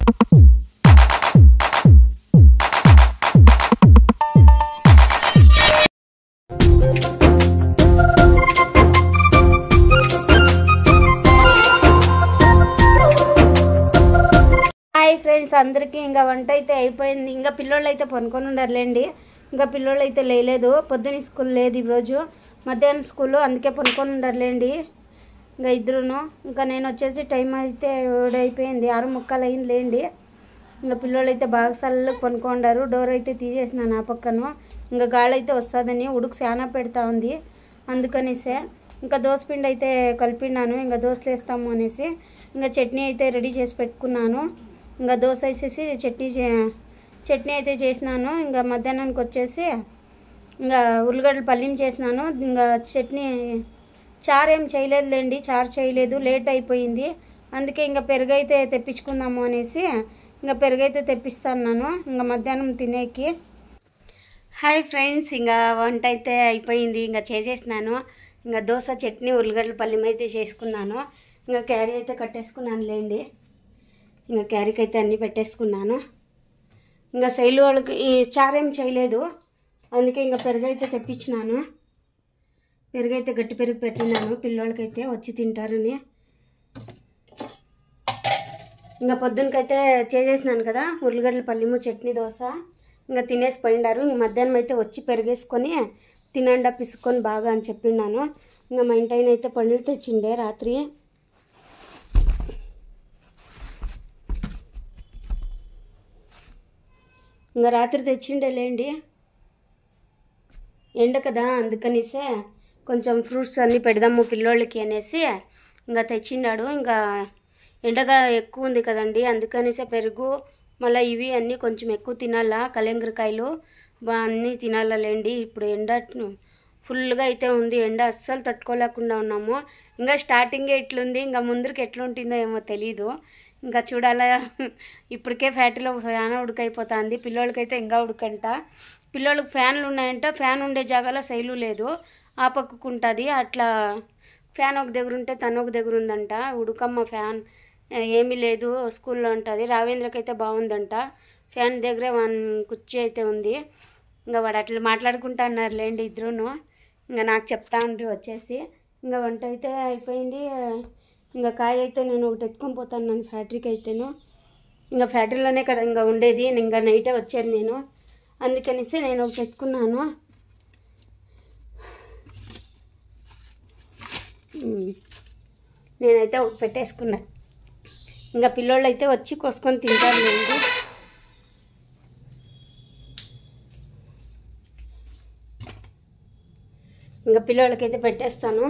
Hi friends, అందరికీ ఇంకా వంట అయితే అయిపోయింది. ఇంకా పిల్లోళ్ళు అయితే పనుకొని ఉండారులేండి. ఇంకా పిల్లోళ్ళు అయితే లేదు, పొద్దున్న స్కూల్ లేదు ఈరోజు, మధ్యాహ్నం స్కూలు, అందుకే పనుకొని ఉండారులేండి ఇంకా ఇద్దరును. ఇంకా నేను వచ్చేసి టైం అయితే అయిపోయింది, 6:45 అయింది లేండి. ఇంకా పిల్లోళ్ళు అయితే బాగా సల్లు పనుకుండారు. డోర్ అయితే తీసేసినాను ఆ పక్కను, ఇంకా గాలి అయితే వస్తుందని ఉడుకు చాలా పెడతా ఉంది, అందుకనేసే ఇంకా దోసపిండి అయితే కలిపినాను. ఇంకా దోశలు వేస్తాము అనేసి ఇంకా చట్నీ అయితే రెడీ చేసి పెట్టుకున్నాను. ఇంకా దోశ వేసేసి చట్నీ అయితే చేసినాను. ఇంకా మధ్యాహ్నానికి వచ్చేసి ఇంకా ఉల్లిగడ్డలు పల్లీం చేసినాను. ఇంకా చట్నీ చారు ఏం చేయలేదులేండి, చారు చేయలేదు, లేట్ అయిపోయింది. అందుకే ఇంకా పెరుగు అయితే తెప్పించుకుందాము అనేసి ఇంకా పెరుగు అయితే తెప్పిస్తాను ఇంకా మధ్యాహ్నం తినేకి. హాయ్ ఫ్రెండ్స్, ఇంకా వంట అయితే అయిపోయింది, ఇంకా చేసేసినాను. ఇంకా దోశ చట్నీ ఉల్లిగడ్డల పల్లీం అయితే చేసుకున్నాను. ఇంకా క్యారీ అయితే కట్టేసుకున్నాను లేండి. ఇంకా క్యారీకి అయితే అన్నీ పెట్టేసుకున్నాను. ఇంకా శైలు వాళ్ళకి ఈ చారేం చేయలేదు, అందుకే ఇంకా పెరుగు అయితే తెప్పించినాను. పెరుగు అయితే గట్టి పెరుగు పెట్టినాను, పిల్లోళ్ళకైతే వచ్చి తింటారని. ఇంకా పొద్దునకైతే చేసేసినాను కదా ఉల్లిగడ్డల పల్లీము చట్నీ దోశ, ఇంకా తినేసి పోయిండారు. మధ్యాహ్నం అయితే వచ్చి పెరిగేసుకొని తినండా పిసుకొని బాగా అని చెప్పిన్నాను. ఇంకా మా ఇంటి అయితే పళ్ళు తెచ్చిండే రాత్రి. ఇంకా రాత్రి తెచ్చిండే లేండి, ఎండ కదా అందుకనేసే కొంచెం ఫ్రూట్స్ అన్నీ పెడదాము పిల్లోళ్ళకి అనేసి ఇంకా తెచ్చిండాడు. ఇంకా ఎండగా ఎక్కువ ఉంది కదండి, అందుకనేసే పెరుగు మళ్ళీ ఇవి అన్నీ కొంచెం ఎక్కువ తినాలా, కలంగరకాయలు అన్నీ తినాలండి. ఇప్పుడు ఎండ ఫుల్గా అయితే ఉంది, ఎండ అస్సలు తట్టుకోలేకుండా ఉన్నాము. ఇంకా స్టార్టింగే ఇట్లుంది, ఇంకా ముందరికి ఎట్లుంటుందో ఏమో తెలీదు. ఇంకా చూడాలా, ఇప్పటికే ఫ్యాక్టరీలో ఫ్యాన్ ఉడకైపోతుంది, పిల్లోళ్ళకైతే ఇంకా ఉడకంట. పిల్లోళ్ళకి ఫ్యాన్లు ఉన్నాయంట, ఫ్యాన్ ఉండే జాగాలో శైలు లేదు, ఆ పక్కకు ఉంటుంది. అట్లా ఫ్యాన్ ఒక దగ్గర ఉంటే తను ఒక దగ్గర ఉందంట. ఉడకమ్మ ఫ్యాన్ ఏమీ లేదు, స్కూల్లో ఉంటుంది. రావేంద్రకైతే బాగుందంట, ఫ్యాన్ దగ్గరే కుర్చీ అయితే ఉంది. ఇంకా వాడు అట్లా మాట్లాడుకుంటా అన్నారు లేండి ఇద్దరును. ఇంకా నాకు చెప్తా ఉండ్రి వచ్చేసి. ఇంకా వంట అయితే అయిపోయింది. ఇంకా కాయ అయితే నేను ఒకటి ఎత్తుకొని పోతాను ఫ్యాక్టరీకి అయితేను. ఇంకా ఫ్యాక్టరీలోనే కదా ఇంకా ఉండేది, ఇంకా నైటే వచ్చేది నేను, అందుకనేసి నేను ఒకటి ఎత్తుకున్నాను. నేనైతే ఒకటి పెట్టేసుకున్నా. ఇంకా పిల్లోళ్ళు అయితే వచ్చి కోసుకొని తింటారు లేండి. ఇంకా పిల్లోళ్ళకైతే పెట్టేస్తాను,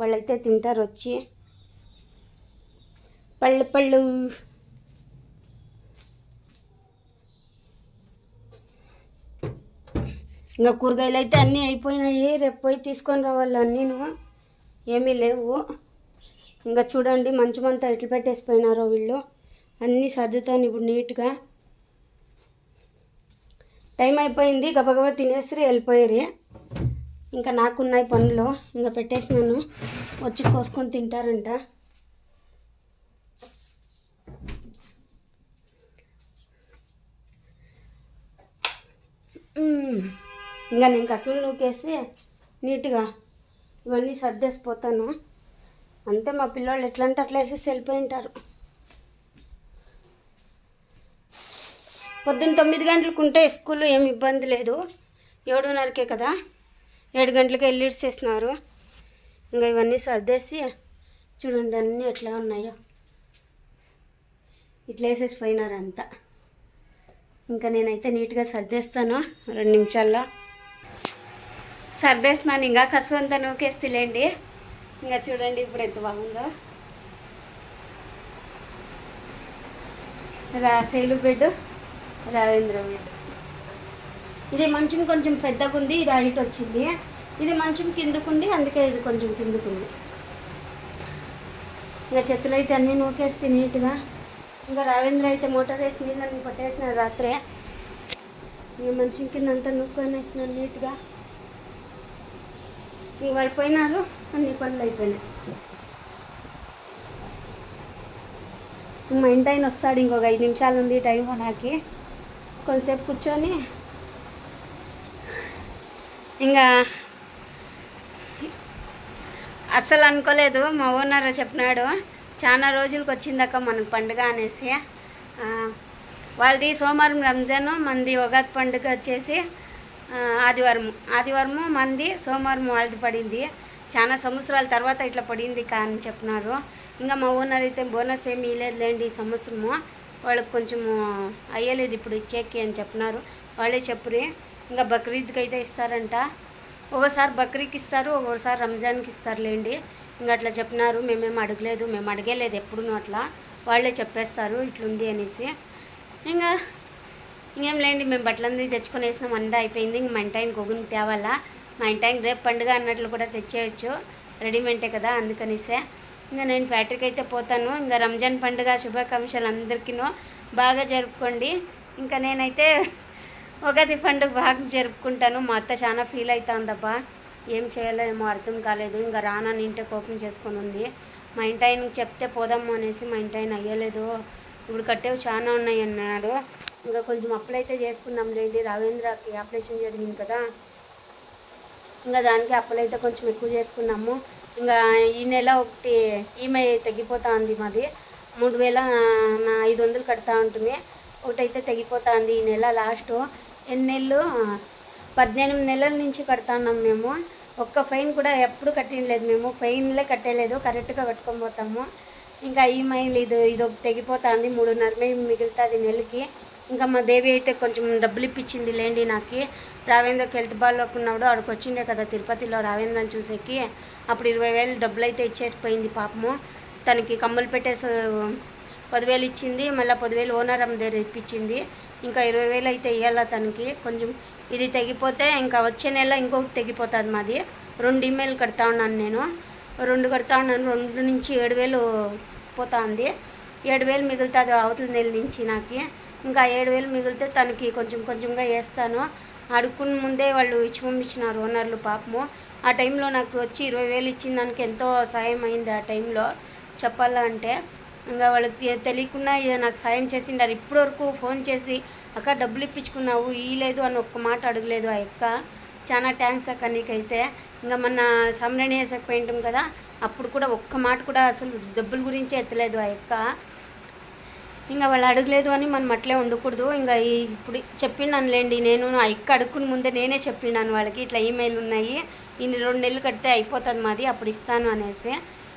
వాళ్ళైతే తింటారు వచ్చి. పళ్ళు ఇంకా కూరగాయలు అయితే అన్నీ అయిపోయినాయి, రేపు పోయి తీసుకొని రావాలి. అన్నీను ఏమీ లేవు. ఇంకా చూడండి మంచమంతా ఎట్లు పెట్టేసిపోయినారో వీళ్ళు. అన్నీ సర్దుతాను ఇప్పుడు నీట్గా. టైం అయిపోయింది, గబగబా తినేసి వెళ్ళిపోయారు. ఇంకా నాకున్నాయి పనులు, ఇంకా పెట్టేసినాను, వచ్చి కోసుకొని తింటారంట. ఇంకా నేను కసులు నూకేసి నీట్గా ఇవన్నీ సర్దేసిపోతాను. అంతే, మా పిల్లోళ్ళు ఎట్లా అంటే అట్లా వేసేసి వెళ్ళిపోయి ఉంటారు. పొద్దున్న 9 గంటలకు ఉంటే స్కూల్లో ఏమి ఇబ్బంది లేదు, 7:30కే కదా, 7 గంటలకి వెళ్ళిసేస్తున్నారు. ఇంకా ఇవన్నీ సర్దేసి చూడండి అన్నీ ఎట్లా ఉన్నాయో, ఇట్లా వేసేసి పోయినారు అంతా. ఇంకా నేనైతే నీట్గా సర్దేస్తాను, 2 నిమిషాల్లో సర్దేస్తున్నాను. ఇంకా కసు అంతా నూకేస్తలేండి. ఇంకా చూడండి ఇప్పుడు ఎంత బాగుందో. Shailu bed, Ravendra bed. ఇది మంచం కొంచెం పెద్దగా ఉంది, ఇది హైట్ వచ్చింది. ఇది మంచం కిందకుంది, అందుకే ఇది కొంచెం కిందకుంది. ఇంకా చెత్తలు అయితే అన్నీ నూకేస్తే నీట్గా. ఇంకా రావేంద్ర అయితే మోటార్ వేసి నీళ్ళని పట్టేసినాడు రాత్రే. ఇంకా మంచం కింద అంతా నూక్కొని వేసినాను నీట్గా. ఇంక వాళ్ళు పోయినారు, అన్ని పనులు అయిపోయినాయి. మా ఇంటి ఆయన వస్తాడు, ఇంకొక 5 నిమిషాలు ఉంది టైం. నాకు కొంచెంసేపు కూర్చొని ఇంకా అస్సలు అనుకోలేదు. మా ఓనర్ చెప్పినాడు చాలా రోజులకు వచ్చిందాక మనకు పండుగ అనేసి. వాళ్ళది సోమవారం రంజాను, మంది ఉగాది పండుగ వచ్చేసి ఆదివారము మంది, సోమవారం వాళ్ళది పడింది. చాలా సంవత్సరాల తర్వాత ఇట్లా పడింది కానీ చెప్పినారు. ఇంకా మా ఓనర్ అయితే బోనస్ ఏమి ఇవ్వలేదులేండి ఈ సంవత్సరము, వాళ్ళకి కొంచెము అయ్యలేదు ఇప్పుడు ఇచ్చేకి అని చెప్పినారు. వాళ్ళే చెప్పురి. ఇంకా బక్రీద్కి అయితే ఇస్తారంట. ఒకసారి బక్రీకి ఇస్తారు, ఒక్కోసారి రంజాన్కి ఇస్తారులేండి. ఇంకా అట్లా చెప్పినారు. మేమేమి అడగలేదు, మేము అడగలేదు ఎప్పుడూ అట్లా. వాళ్ళే చెప్పేస్తారు ఇట్లుంది అనేసి. ఇంకా ఇంకేం లేండి, మేము బట్టలందరూ తెచ్చుకొని వేసినాం, అంతా అయిపోయింది. ఇంక మా ఇంటి ఆయనకి ఒగుని తేవాలా. మా ఇంటి ఆయన రేపు పండుగ అన్నట్లు కూడా తెచ్చేయచ్చు, రెడీమేంటే కదా అందుకనిసే. ఇంకా నేను ఫ్యాక్టరీకి అయితే పోతాను. ఇంకా రంజాన్ పండుగ శుభాకాంక్షలు అందరికీ, బాగా జరుపుకోండి. ఇంకా నేనైతే ఉగాది పండుగ బాగా జరుపుకుంటాను. మా అత్త చాలా ఫీల్ అవుతుందబ్బా, ఏం చేయాలో ఏమో అర్థం కాలేదు. ఇంకా రానా ఇంటే కోపం చేసుకొని ఉంది. మా ఇంటి ఆయనకి చెప్తే పోదాము అనేసి మా ఇంటి ఆయన అయ్యలేదు, ఇప్పుడు కట్టేవి చాలా ఉన్నాయి అన్నాడు. ఇంకా కొంచెం అప్పులైతే చేసుకుందాం లేండి, రావేంద్రకి ఆపరేషన్ జరిగింది కదా, ఇంకా దానికి అప్పులైతే కొంచెం ఎక్కువ చేసుకున్నాము. ఇంకా ఈ నెల ఒకటి ఈమె తగ్గిపోతా ఉంది, మాది 3500 కడతా ఉంటుంది. ఒకటైతే తెగిపోతా ఉంది ఈ నెల లాస్ట్. ఎన్ని నెలలు 18 నెలల నుంచి కడతా ఉన్నాం మేము. ఒక్క ఫైన్ కూడా ఎప్పుడు కట్టినలేదు, మేము ఫైన్లే కట్టలేదు, కరెక్ట్గా కట్టుకొని పోతాము. ఇంకా ఈమెయిల్ ఇది తెగిపోతా ఉంది, 3.5 మిగులుతుంది నెలకి. ఇంకా మా దేవి అయితే కొంచెం డబ్బులు ఇప్పించింది లేండి నాకు. రావేంద్రకి హెల్త్ బాగాలేకున్నాడు, ఆడికి వచ్చిండే కదా తిరుపతిలో రావేంద్రని చూసేకి. అప్పుడు 20,000 డబ్బులు అయితే ఇచ్చేసిపోయింది పాపము. తనకి కమ్ములు పెట్టేసి 10,000 ఇచ్చింది, మళ్ళీ 10,000 ఓనర్ అమ్మ దగ్గర ఇప్పించింది. ఇంకా 20,000 అయితే ఇవ్వాలా తనకి. కొంచెం ఇది తెగిపోతే ఇంకా వచ్చే నెల ఇంకొకటి తెగిపోతుంది మాది. 2 ఈమెయిల్ కడతా ఉన్నాను నేను, 2 కడతా ఉన్నాను. 2 నుంచి 7,000 పోతా ఉంది. 7,000 మిగులుతుంది అవతల నెల నుంచి నాకు. ఇంకా 7,000 మిగిలితే తనకి కొంచెం కొంచెంగా వేస్తాను. అడుక్కుని ముందే వాళ్ళు ఇచ్చి పంపించినారు ఓనర్లు పాపము. ఆ టైంలో నాకు వచ్చి 20,000 ఇచ్చిన దానికి ఎంతో సాయం అయింది ఆ టైంలో చెప్పాలంటే. ఇంకా వాళ్ళకి తెలియకుండా నాకు సాయం చేసిండారు. ఇప్పటివరకు ఫోన్ చేసి అక్క డబ్బులు ఇప్పించుకున్నావు ఇవ్వలేదు అని ఒక్క మాట అడగలేదు ఆ అక్క. చాలా థ్యాంక్స్ అక్క నీకైతే. ఇంకా మొన్న సమరణి వేసకపోయింటాం కదా, అప్పుడు కూడా ఒక్క మాట కూడా అసలు డబ్బుల గురించి ఎత్తలేదు ఆ అక్క. ఇంకా వాళ్ళు అడగలేదు అని మనం అట్లే ఉండకూడదు. ఇంకా ఇప్పుడు చెప్పినాను లేండి, నేను ఆ అక్క అడుక్కుని ముందే నేనే చెప్పినాను వాళ్ళకి, ఇట్లా ఈమెయిల్ ఉన్నాయి, ఇన్ని 2 నెలలు కడితే అయిపోతుంది మాది, అప్పుడు ఇస్తాను అనేసి.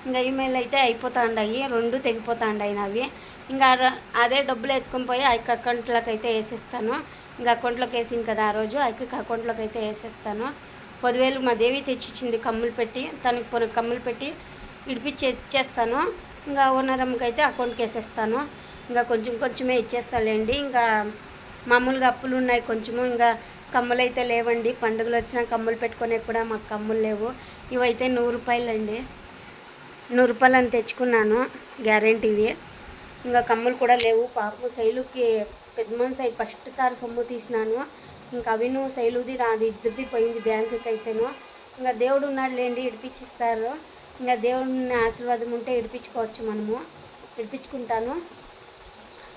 ఇంకా ఈమెయిల్ అయితే అయిపోతా ఉండాయి, 2 తెగిపోతా ఉండాయి నావి. ఇంకా అదే డబ్బులు ఎత్తుకొని పోయి ఆ అక్క అకౌంట్లోకి అయితే వేసేస్తాను. ఇంకా అకౌంట్లోకి వేసింది కదా ఆ రోజు, ఆ అక్క అకౌంట్లోకి అయితే వేసేస్తాను. 10,000 మా దేవి తెచ్చిచ్చింది కమ్ములు పెట్టి, తనకి కమ్ములు పెట్టి ఇడిపించి ఇచ్చేస్తాను. ఇంకా ఓనర్ అమ్మకి అయితే అకౌంట్కి వేసేస్తాను. ఇంకా కొంచెం కొంచెమే ఇచ్చేస్తాలేండి. ఇంకా మామూలుగా అప్పులు ఉన్నాయి కొంచెము. ఇంకా కమ్ములు అయితే లేవండి, పండుగలు వచ్చినా కమ్ములు పెట్టుకునే కూడా మాకు కమ్ములు లేవు. ఇవైతే 100 రూపాయలు అండి, 100 రూపాయలు అని తెచ్చుకున్నాను గ్యారెంటీవి. ఇంకా కమ్ములు కూడా లేవు. పాపం శైలుకి పెద్ద మనిషి అయి ఫస్ట్ సారి సొమ్ము తీసినాను. ఇంకా అవిను శైలుది రాది ఇద్దరిది పోయింది బ్యాంకుకి అయితేను. ఇంకా దేవుడు ఉన్నాడు లేండి, ఇడిపించిస్తారు. ఇంకా దేవుడిని ఆశీర్వాదం ఉంటే ఇడిపించుకోవచ్చు మనము. ఇడిపించుకుంటాను.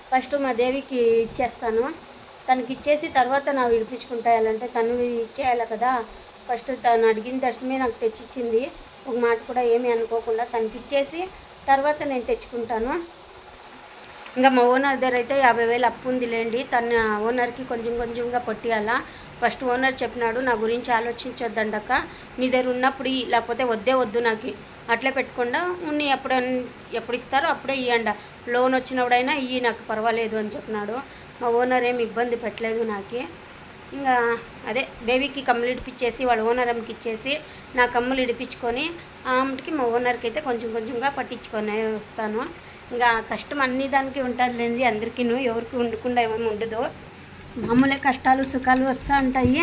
ఫస్ట్ మా దేవికి ఇచ్చేస్తాను, తనకి ఇచ్చేసి తర్వాత నా విడిపించుకుంటాయాలంటే తను ఇచ్చేయాలి కదా. ఫస్ట్ తను అడిగిన దర్శనమే నాకు తెచ్చిచ్చింది, ఒక మాట కూడా ఏమీ అనుకోకుండా తనకి ఇచ్చేసి తర్వాత నేను తెచ్చుకుంటాను. ఇంకా మా ఓనర్ దగ్గర అయితే 50,000 అప్పు ఉంది లేండి. తన ఓనర్కి కొంచెం కొంచెంగా పొట్టియాలా. ఫస్ట్ ఓనర్ చెప్పినాడు, నా గురించి ఆలోచించొద్దండక్క, నీ దగ్గర ఉన్నప్పుడు లేకపోతే వద్దు నాకు, అట్లే పెట్టకుండా ఉన్ని ఎప్పుడు ఇస్తారో అప్పుడే ఇవ్వండి, లోన్ వచ్చినప్పుడైనా ఇవి నాకు పర్వాలేదు అని చెప్పినాడు. మా ఓనర్ ఏమి ఇబ్బంది పెట్టలేదు నాకు. ఇంకా అదే దేవికి కమ్ములు ఇడిపించేసి వాళ్ళ ఓనర్ అమ్మకి ఇచ్చేసి నా కమ్ములు ఇడిపించుకొని ఆ అమ్మకి మా ఓనర్కి అయితే కొంచెం కొంచెంగా పట్టించుకొని వస్తాను. ఇంకా కష్టం అన్ని దానికి ఉంటుంది లేండి అందరికీ, ఎవరికి ఉండకుండా ఏమేమి ఉండదు, మామూలే కష్టాలు సుఖాలు వస్తూ ఉంటాయి.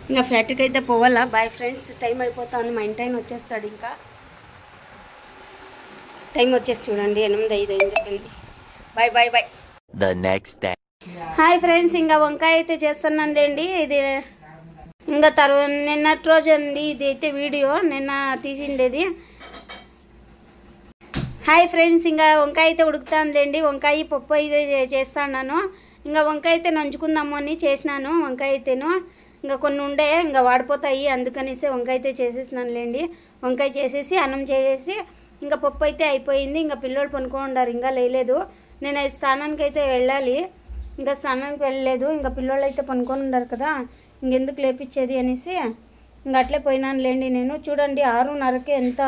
ఇంకా ఫ్యాక్టరీకి అయితే పోవాలా. బాయ్ ఫ్రెండ్స్, టైం అయిపోతుంది, మా ఇంటి ఆయన వచ్చేస్తాడు. ఇంకా టైం వచ్చేసి చూడండి 8:05 అయింది. Bye bye bye. The next day. Hi friends, ఇంకా వంకాయ అయితే చేస్తున్నాను లేండి. ఇది ఇంకా నిన్నటి రోజు అండి, ఇది అయితే వీడియో నిన్న తీసిండేది. హాయ్ ఫ్రెండ్స్, ఇంకా వంకాయ అయితే ఉడుకుతానులేండి. వంకాయ పప్పు అయితే చేస్తాను. ఇంకా వంకాయ అయితే నంచుకుందాము అని చేసినాను. వంకాయ అయితేను ఇంకా కొన్ని ఉండే ఇంకా వాడిపోతాయి, అందుకనేసి వంకాయ అయితే చేసేసినానులేండి. వంకాయ చేసేసి అన్నం చేసేసి ఇంకా పప్పు అయితే అయిపోయింది. ఇంకా పిల్లలు పనుకోండారు, ఇంకా లేలేదు. నేను స్నానానికి అయితే వెళ్ళాలి, ఇంకా స్నానానికి వెళ్ళలేదు. ఇంకా పిల్లలు అయితే పనుకొని ఉన్నారు కదా, ఇంకెందుకు లేపించేది అనేసి ఇంకా అట్లే పోయినానులేండి. నేను చూడండి 6:30కే ఎంత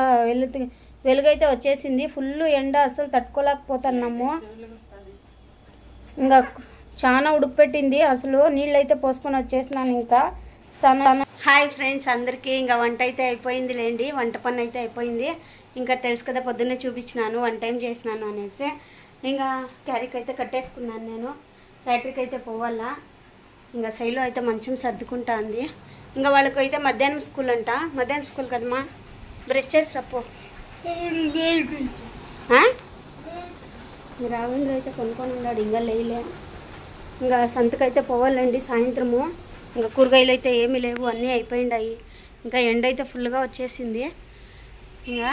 వెలుగైతే వచ్చేసింది. ఫుల్ ఎండ, అసలు తట్టుకోలేకపోతున్నాము. ఇంకా చాలా ఉడుకుపెట్టింది, అసలు నీళ్ళు అయితే పోసుకొని వచ్చేసినాను. ఇంకా హాయ్ ఫ్రెండ్స్ అందరికీ, ఇంకా వంట అయితే అయిపోయిందిలేండి. వంట పని అయితే అయిపోయింది. ఇంకా తెలుసు కదా పొద్దున్నే చూపించినాను వన్ టైం చేసినాను అనేసి. ఇంకా క్యారీకి అయితే కట్టేసుకున్నాను. నేను ఫ్యాక్టరీకి అయితే పోవాలా. ఇంకా శైలు అయితే మంచం సర్దుకుంటా ఉంది. ఇంకా వాళ్ళకి అయితే మధ్యాహ్నం స్కూల్ అంట. మధ్యాహ్నం స్కూల్ కదమ్మా, బ్రష్ చేసి రప్పు. రావేంద్ర అయితే కొనుక్కొని ఉన్నాడు, ఇంకా లేలే. ఇంకా సంతకైతే పోవాలండి సాయంత్రము. ఇంకా కూరగాయలు అయితే ఏమీ లేవు, అన్నీ అయిపోయిండాయి. ఇంకా ఎండ అయితే ఫుల్గా వచ్చేసింది. ఇంకా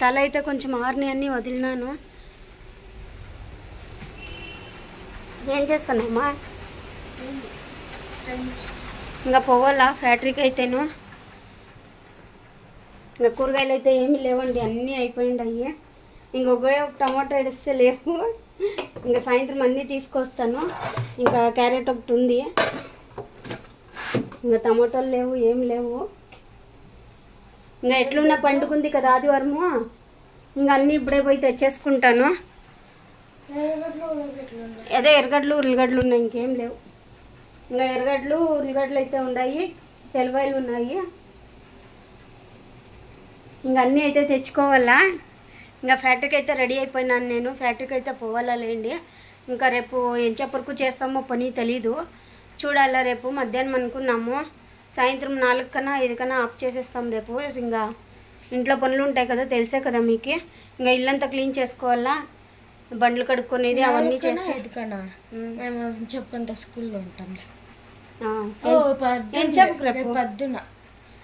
తల అయితే కొంచెం ఆరిని అన్నీ వదిలినాను. ఏం చేస్తానమ్మా? ఇంకా పోవాలా ఫ్యాక్టరీకి అయితేను. ఇంకా కూరగాయలు అయితే ఏమీ లేవండి, అన్నీ అయిపోయిండాయి. ఇంకొక టమాటా ఎడిస్తే లేవు. ఇంకా సాయంత్రం అన్నీ తీసుకొస్తాను. ఇంకా క్యారెట్ ఒకటి ఉంది, ఇంకా టమాటాలు లేవు, ఏం లేవు. ఇంకా ఎట్లున్నా పండుకుంది కదా ఆదివారము, ఇంకా అన్నీ ఇప్పుడే పోయి తెచ్చేసుకుంటాను. అదే ఎర్రగడ్డలు ఉల్లిగడ్డలు ఉన్నాయి, ఇంకేం లేవు. ఇంకా ఎర్రగడ్డలు ఉల్లిగడ్డలు అయితే ఉన్నాయి, తెల్లవాయలు ఉన్నాయి. ఇంకా అన్నీ అయితే తెచ్చుకోవాలా. ఇంకా ఫ్యాక్టరీకి అయితే రెడీ అయిపోయినాను నేను. ఫ్యాక్టరీకి అయితే పోవాలా లేండి. ఇంకా రేపు ఏం చెప్పరకు చేస్తామో పని తెలీదు, చూడాలా. రేపు మధ్యాహ్నం అనుకున్నాము, సాయంత్రం 4 కన్నా 5 కన్నా ఆఫ్ చేసేస్తాం రేపు. ఇంకా ఇంట్లో పనులు ఉంటాయి కదా, తెలిసే కదా మీకు. ఇంకా ఇల్లంతా క్లీన్ చేసుకోవాలా, బండ్లు కడుక్కునేది అవన్నీ చేసి. మేము చెప్పుకుంత స్కూల్లో ఉంటాం. పొద్దున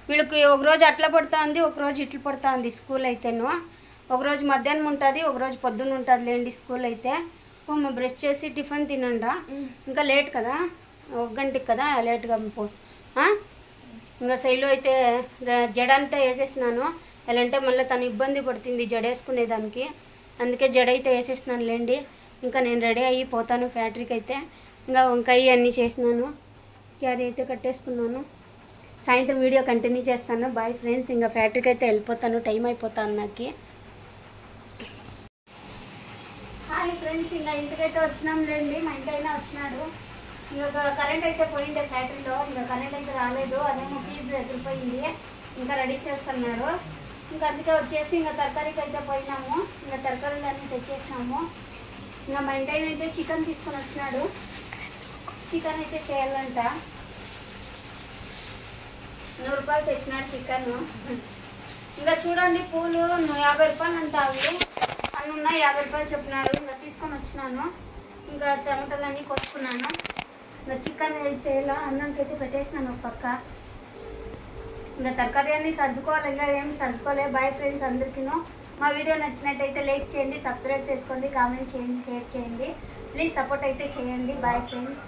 వీళ్ళకి ఒకరోజు అట్లా పడుతూ ఉంది, ఒకరోజు ఇట్లా పడుతూ ఉంది స్కూల్ అయితేను. ఒకరోజు మధ్యాహ్నం ఉంటుంది, ఒకరోజు పొద్దున్న ఉంటుంది లేండి స్కూల్ అయితే. మా బ్రష్ చేసి టిఫిన్ తినండా, ఇంకా లేట్ కదా, 1 గంటకి కదా లేట్గా పో. ఇంకా శైలు అయితే జడ అంతా వేసేసినాను. ఎలా అంటే మళ్ళీ తను ఇబ్బంది పడుతుంది జడ వేసుకునేదానికి, అందుకే జడ అయితే వేసేసినాను లేండి. ఇంకా నేను రెడీ అయ్యి పోతాను ఫ్యాక్టరీకి అయితే. ఇంకా వంకాయ అన్నీ చేసినాను, క్యారీ అయితే కట్టేసుకున్నాను. సాయంత్రం వీడియో కంటిన్యూ చేస్తాను. బాయ్ ఫ్రెండ్స్, ఇంకా ఫ్యాక్టరీకి అయితే వెళ్ళిపోతాను, టైం అయిపోతాను నాకు. హాయ్ ఫ్రెండ్స్, ఇంకా ఇంటికైతే వచ్చినాం లేండి. మా ఇంటికైనా వచ్చినాడు. ఇంకా కరెంట్ అయితే పోయిండే ఫ్యాక్టరీలో, ఇంకా కరెంట్ అయితే రాలేదు. అదేమో ఫీజు ఎగిరిపోయింది, ఇంకా రెడీ చేస్తున్నారు. ఇంకా అందుకే వచ్చేసి ఇంకా తరకారీకి అయితే పోయినాము. ఇంకా తరకారీలు అన్నీ తెచ్చేసినాము. ఇంకా మా ఇంటి అయితే చికెన్ తీసుకొని వచ్చినాడు, చికెన్ అయితే చేయాలంట. 100 రూపాయలు తెచ్చినాడు చికెన్. ఇంకా చూడండి పూలు 50 రూపాయలు అంటావి, అన్నీ ఉన్నాయి. 50 రూపాయలు చెప్పినారు. ఇంకా తీసుకొని వచ్చినాను. ఇంకా టమాటాలు అన్నీ కొట్టుకున్నాను. ఇంకా చికెన్ చేయాల, అన్నానికి అయితే పెట్టేసినాను ఒక పక్క. ఇంకా తరకారీ అన్నీ సర్దుకోవాలి, ఇంకా ఏమి సర్దుకోలే. Bye friends అందరికీను. మా వీడియో నచ్చినట్టయితే లైక్ చేయండి, సబ్స్క్రైబ్ చేసుకోండి, కామెంట్ చేయండి, షేర్ చేయండి. ప్లీజ్ సపోర్ట్ అయితే చేయండి. Bye friends.